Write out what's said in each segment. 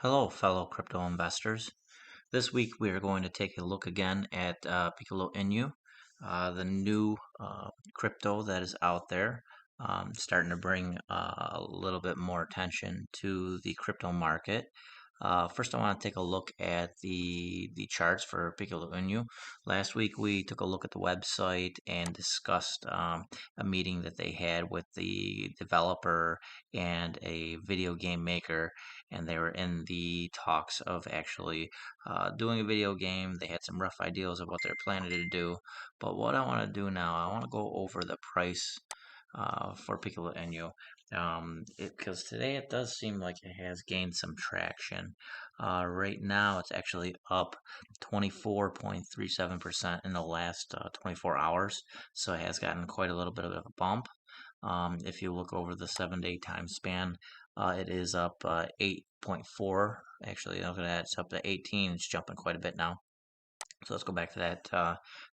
Hello, fellow crypto investors. This week we are going to take a look again at Piccolo Inu, the new crypto that is out there, starting to bring a little bit more attention to the crypto market. First, I want to take a look at the charts for Piccolo Inu. Last week, we took a look at the website and discussed a meeting that they had with the developer and a video game maker, and they were in the talks of actually doing a video game. They had some rough ideas of what they're planning to do, but what I want to do now, I want to go over the price for Piccolo Inu. Because today it does seem like it has gained some traction. Right now, it's actually up 24.37% in the last 24 hours, so it has gotten quite a little bit of a bump. If you look over the 7-day time span, it is up 8.4. Actually, look at that, it's up to 18. It's jumping quite a bit now. So let's go back to that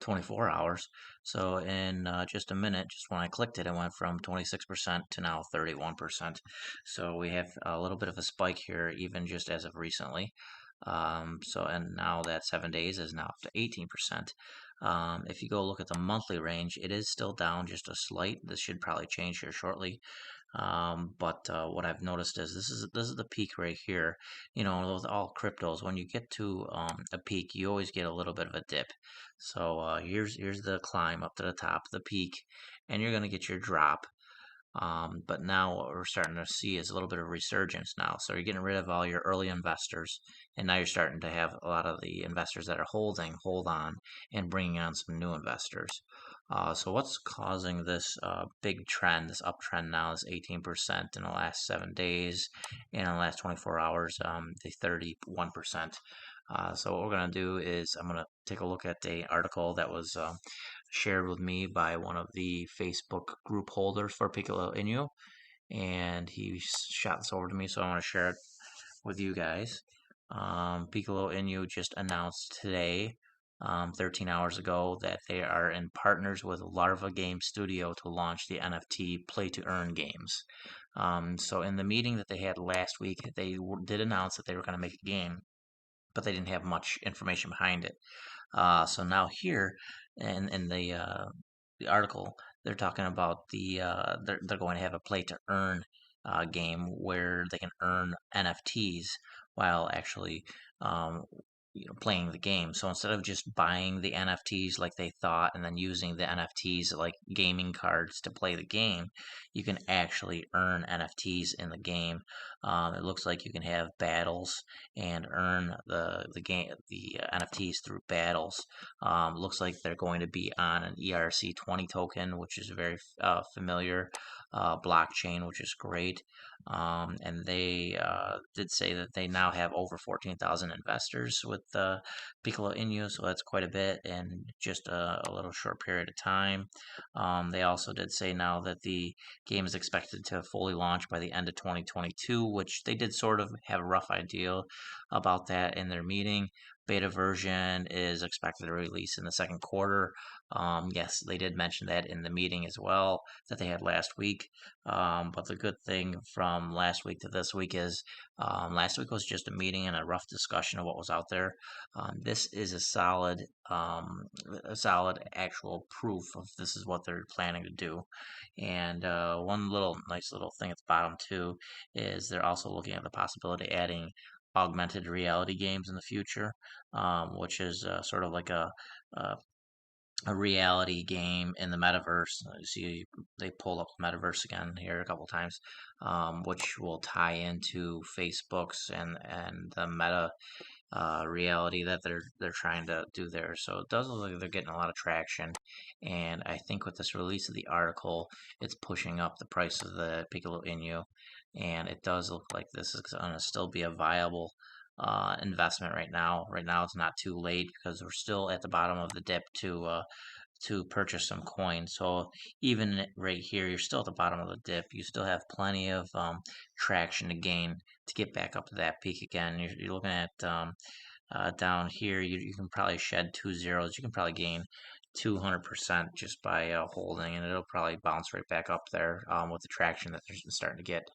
24 hours. So in just a minute, just when I clicked it, it went from 26% to now 31%. So we have a little bit of a spike here, even just as of recently. And now that 7 days is now up to 18%. If you go look at the monthly range, it is still down just a slight. This should probably change here shortly. But what I've noticed is this is the peak right here. You know, with all cryptos, when you get to a peak, you always get a little bit of a dip. So here's the climb up to the top, the peak, and you're gonna get your drop. But now what we're starting to see is a little bit of resurgence now. So you're getting rid of all your early investors, and now you're starting to have a lot of the investors that are hold on, and bringing on some new investors. So what's causing this big trend, this uptrend now is 18% in the last 7 days, and in the last 24 hours, the 31%. So what we're going to do is I'm going to take a look at the article that was shared with me by one of the Facebook group holders for Piccolo Inu, and he shot this over to me, so I want to share it with you guys. Piccolo Inu just announced today, 13 hours ago, that they are in partners with Larva Game Studio to launch the NFT Play to Earn games. So in the meeting that they had last week, they did announce that they were going to make a game, but they didn't have much information behind it. So now here in the article, they're talking about they're going to have a play to earn game where they can earn NFTs while actually um, playing the game. So instead of just buying the NFTs like they thought and then using the NFTs like gaming cards to play the game, you can actually earn NFTs in the game. It looks like you can have battles and earn the NFTs through battles. Looks like they're going to be on an ERC20 token, which is a very familiar blockchain, which is great. And they did say that they now have over 14,000 investors with Piccolo Inu, so that's quite a bit in just a little short period of time. They also did say now that the game is expected to fully launch by the end of 2022, which they did sort of have a rough idea about that in their meeting. Beta version is expected to release in the second quarter. Yes, they did mention that in the meeting as well that they had last week. But the good thing from last week to this week is last week was just a meeting and a rough discussion of what was out there. This is a solid actual proof of this is what they're planning to do. And one little nice little thing at the bottom too is they're also looking at the possibility of adding augmented reality games in the future, which is sort of like a a reality game in the metaverse. You see, they pulled up the metaverse again here a couple times, which will tie into Facebook's and the meta reality that they're trying to do there. So it does look like they're getting a lot of traction, and I think with this release of the article, it's pushing up the price of the Piccolo Inu, and it does look like this is going to still be a viable investment right now. Right now, it's not too late because we're still at the bottom of the dip to purchase some coins. So even right here, you're still at the bottom of the dip. You still have plenty of traction to gain to get back up to that peak again. You're looking at down here, you can probably shed two zeros. You can probably gain 200% just by holding, and it'll probably bounce right back up there with the traction that they're starting to get.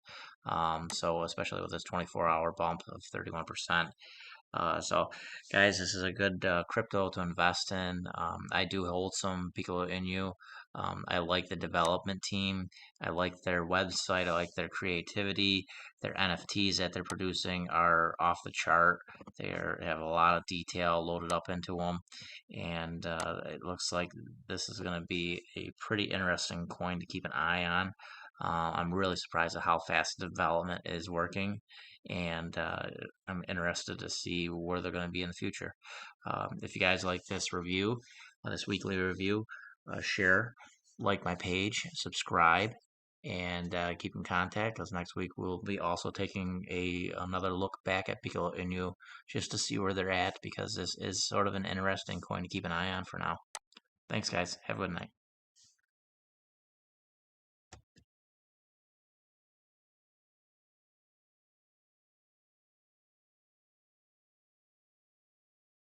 So especially with this 24-hour bump of 31%. So, guys, this is a good crypto to invest in. I do hold some Piccolo Inu. I like the development team. I like their website. I like their creativity. Their NFTs that they're producing are off the chart. Have a lot of detail loaded up into them, and it looks like this is going to be a pretty interesting coin to keep an eye on. I'm really surprised at how fast the development is working, and I'm interested to see where they're going to be in the future. If you guys like this review, this weekly review, share, like my page, subscribe, and keep in contact because next week we'll be also taking another look back at Piccolo Inu just to see where they're at because this is sort of an interesting coin to keep an eye on for now. Thanks, guys. Have a good night.